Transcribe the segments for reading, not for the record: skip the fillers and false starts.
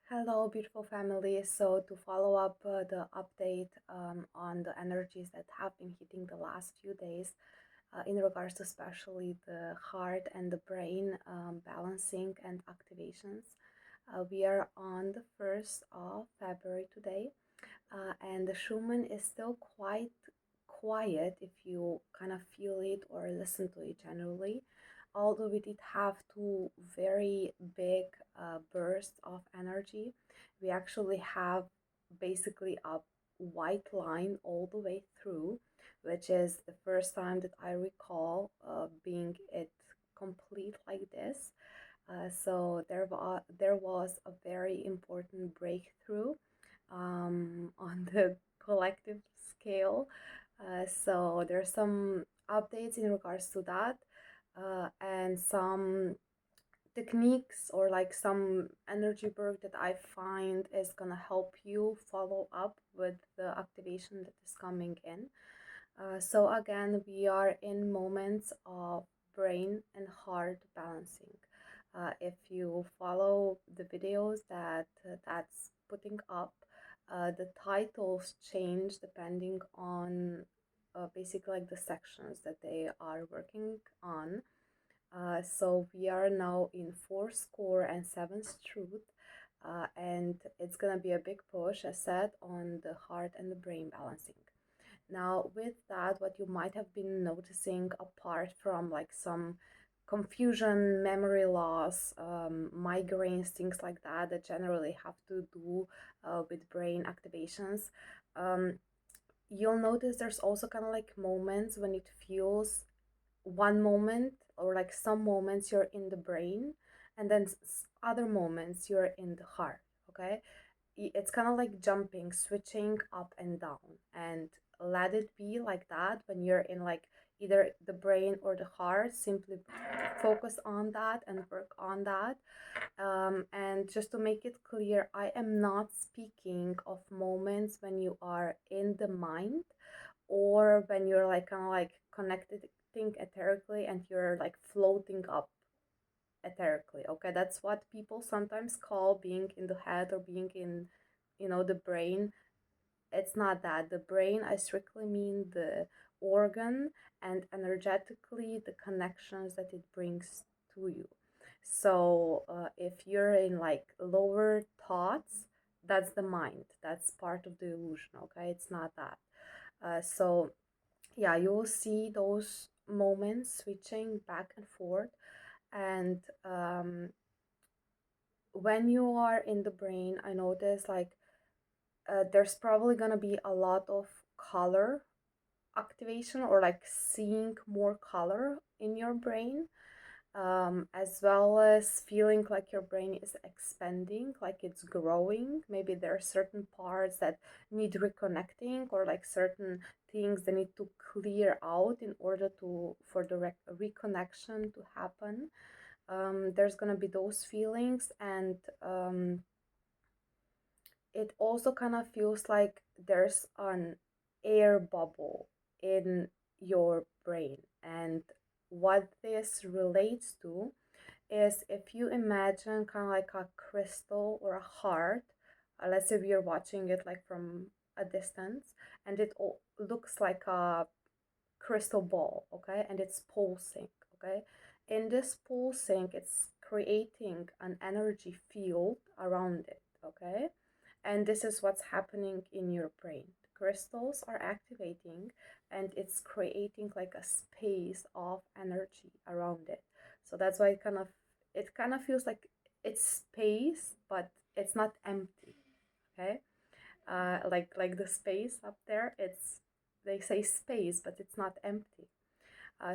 Hello, beautiful family. So, to follow up the update on the energies that have been hitting the last few days, in regards to especially the heart and the brain balancing and activations, we are on the 1st of February today, and the Schumann is still quite quiet if you kind of feel it or listen to it generally. Although we did have two very big bursts of energy, we actually have basically a white line all the way through, which is the first time that I recall being it complete like this. So there was a very important breakthrough on the collective scale. So there's some updates in regards to that, and some techniques or like some energy work that I find is gonna help you follow up with the activation that is coming in. So again, we are in moments of brain and heart balancing. If you follow the videos that's putting up, the titles change depending on basically like the sections that they are working on. So we are now in four score and seventh truth, and it's gonna be a big push, as said, on the heart and the brain balancing. Now, with that, what you might have been noticing, apart from like some confusion, memory loss, migraines, things like that, that generally have to do with brain activations, um, you'll notice there's also kind of like moments when it feels one moment or like some moments you're in the brain, and then other moments you're in the heart. Okay, it's kind of like jumping, switching up and down, and let it be like that. When you're in like either the brain or the heart, simply focus on that and work on that. And just to make it clear, I am not speaking of moments when you are in the mind, or when you're like kind of like connected think etherically and you're like floating up etherically. Okay, that's what people sometimes call being in the head or being in, the brain. It's not that. The brain, I strictly mean the organ, and energetically the connections that it brings to you. So if you're in like lower thoughts, that's the mind, that's part of the illusion. Okay, it's not that. So yeah, you will see those moments switching back and forth. And when you are in the brain, I notice like there's probably gonna be a lot of color activation, or like seeing more color in your brain, as well as feeling like your brain is expanding, like it's growing. Maybe there are certain parts that need reconnecting, or like certain things that need to clear out in order to for the reconnection to happen. There's gonna be those feelings, and it also kind of feels like there's an air bubble in your brain. And what this relates to is, if you imagine kind of like a crystal or a heart, let's say we are watching it like from a distance, and it looks like a crystal ball, okay, and it's pulsing, okay. In this pulsing, it's creating an energy field around it, okay. And this is what's happening in your brain. The crystals are activating, and it's creating like a space of energy around it. So that's why it kind of feels like it's space, but it's not empty, okay. Like the space up there, it's, they say space, but it's not empty.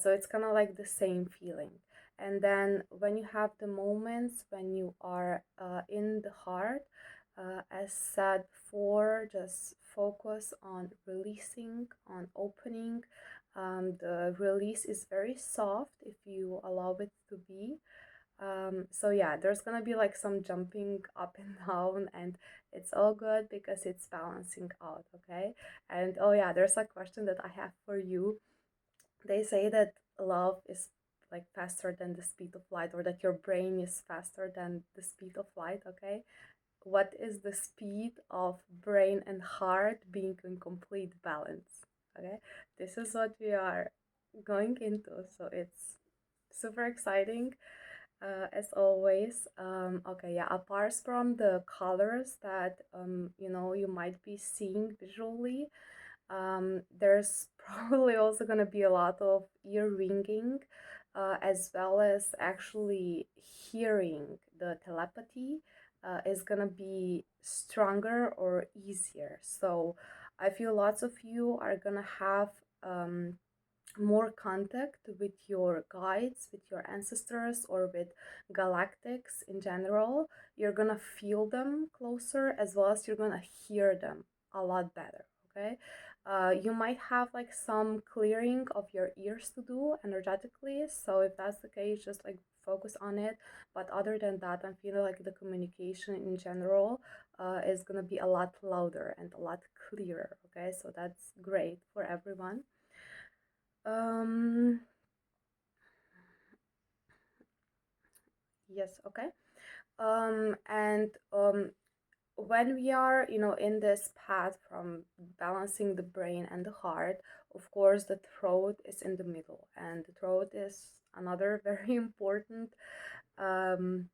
So it's kind of like the same feeling. And then when you have the moments when you are in the heart, as said before, just focus on releasing, on opening. The release is very soft if you allow it to be. So yeah, there's gonna be like some jumping up and down, and it's all good because it's balancing out, okay? And oh yeah, there's a question that I have for you. They say that love is like faster than the speed of light, or that your brain is faster than the speed of light, okay? what is the speed of brain and heart being in complete balance. Okay, this is what we are going into, so it's super exciting, as always. Okay, yeah, apart from the colors that you might be seeing visually, there's probably also going to be a lot of ear ringing, as well as actually hearing. The telepathy is going to be stronger or easier. So I feel lots of you are going to have um, more contact with your guides, with your ancestors, or with galactics in general. You're gonna feel them closer, as well as you're gonna hear them a lot better. Okay, you might have like some clearing of your ears to do energetically. So if that's the case, just like focus on it. But other than that, I'm feeling like the communication in general is gonna be a lot louder and a lot clearer. Okay, so that's great for everyone. Um, yes, okay. And when we are, in this path from balancing the brain and the heart, of course, the throat is in the middle, and the throat is another very important um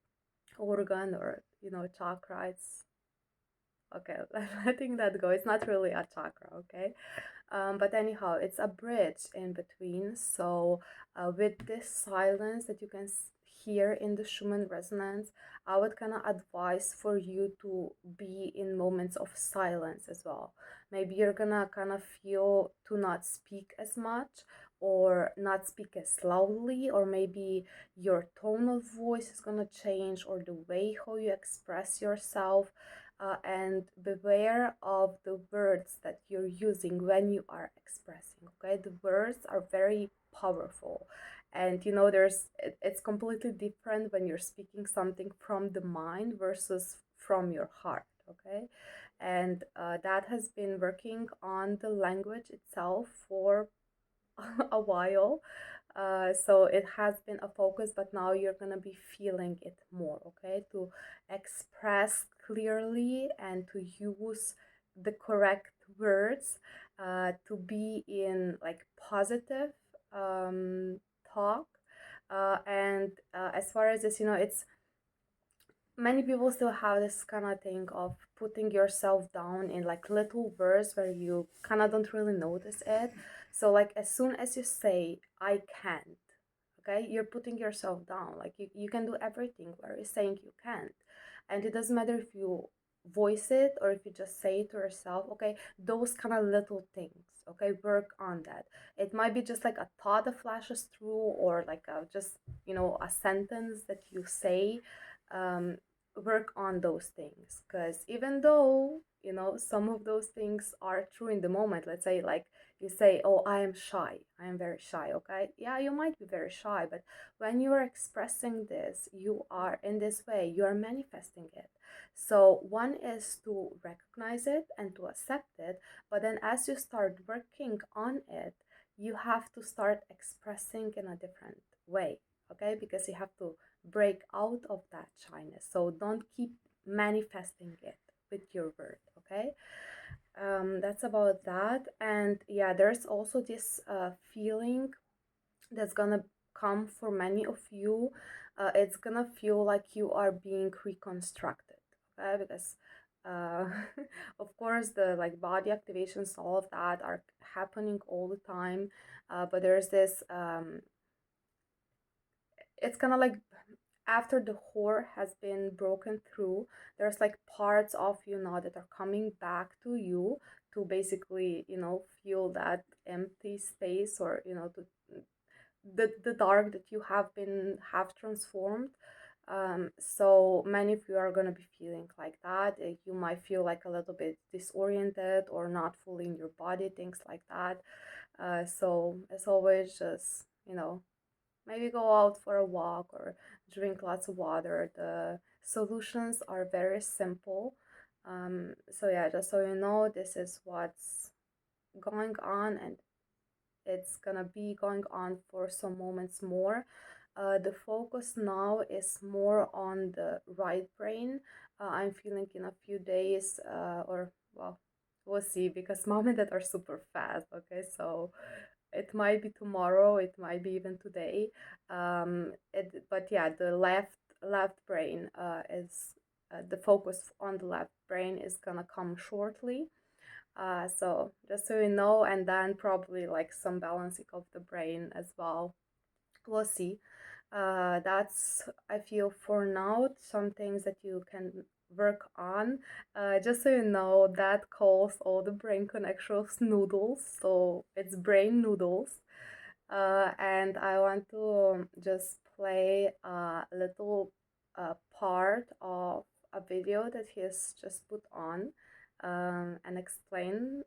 organ, or chakra. It's okay, letting that go. It's not really a chakra, okay? But anyhow, it's a bridge in between. So, with this silence that you can hear in the Schumann resonance, I would kind of advise for you to be in moments of silence as well. Maybe you're gonna kind of feel to not speak as much, or not speak as loudly, or maybe your tone of voice is gonna change, or the way how you express yourself. And beware of the words that you're using when you are expressing. Okay, the words are very powerful, and it's completely different when you're speaking something from the mind versus from your heart. Okay, and that has been working on the language itself for a while. So it has been a focus, but now you're gonna be feeling it more, okay? To express clearly and to use the correct words, to be in like positive talk. And as far as this, it's many people still have this kind of thing of putting yourself down in like little words where you kind of don't really notice it. So like as soon as you say I can't, okay, you're putting yourself down. Like you can do everything where you're saying you can't, and it doesn't matter if you voice it or if you just say it to yourself. Okay, those kind of little things, okay, work on that. It might be just like a thought that flashes through, or like just a sentence that you say. um, Work on those things, because even though some of those things are true in the moment, let's say like you say, oh, I am shy, I am very shy. Okay, yeah, you might be very shy, but when you are expressing this, you are in this way, you are manifesting it. So one is to recognize it and to accept it, but then as you start working on it, you have to start expressing in a different way. Okay, because you have to break out of that shyness. So don't keep manifesting it with your word. Okay, that's about that. And yeah, there's also this feeling that's gonna come for many of you. It's gonna feel like you are being reconstructed. Okay, because uh, of course the like body activations, all of that are happening all the time. But there's this it's kind of like after the core has been broken through, there's like parts of you now that are coming back to you, to basically feel that empty space, or to the dark that you have transformed. So many of you are going to be feeling like that. You might feel like a little bit disoriented or not fully in your body, things like that. So as always, just maybe go out for a walk or drink lots of water. The solutions are very simple. So yeah, just so you know, this is what's going on, and it's gonna be going on for some moments more. The focus now is more on the right brain, I'm feeling in a few days, or well, we'll see because mom and dad are super fast. Okay, so it might be tomorrow, it might be even today. But yeah, the left brain is the focus on the left brain is gonna come shortly. So just so you know, and then probably like some balancing of the brain as well. We'll see. That's, I feel, for now, some things that you can work on. Just so you know, that calls all the brain connections noodles, so it's brain noodles. And I want to just play a little part of a video that he's just put on, and explain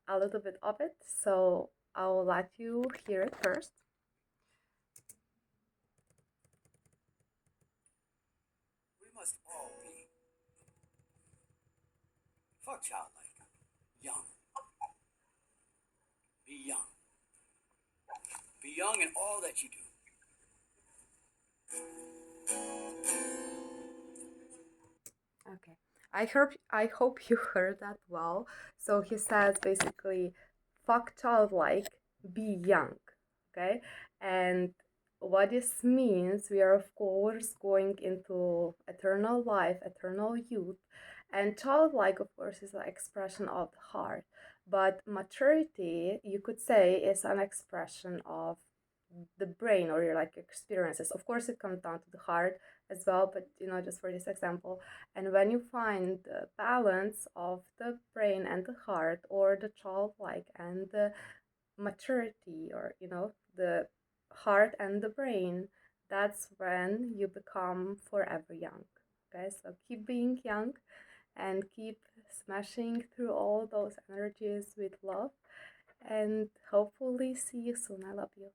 a little bit of it. So I'll let you hear it first. We must all for childlike, young. Be young. Be young in all that you do. Okay. I hope you heard that well. So he says basically, fuck childlike, be young. Okay? And what this means, we are of course going into eternal life, eternal youth, and childlike, of course, is an expression of the heart. But maturity, you could say, is an expression of the brain or your like experiences. Of course, it comes down to the heart as well, but just for this example. And when you find the balance of the brain and the heart, or the childlike and the maturity, or the heart and the brain, that's when you become forever young. Okay, so keep being young and keep smashing through all those energies with love, and hopefully see you soon. I love you.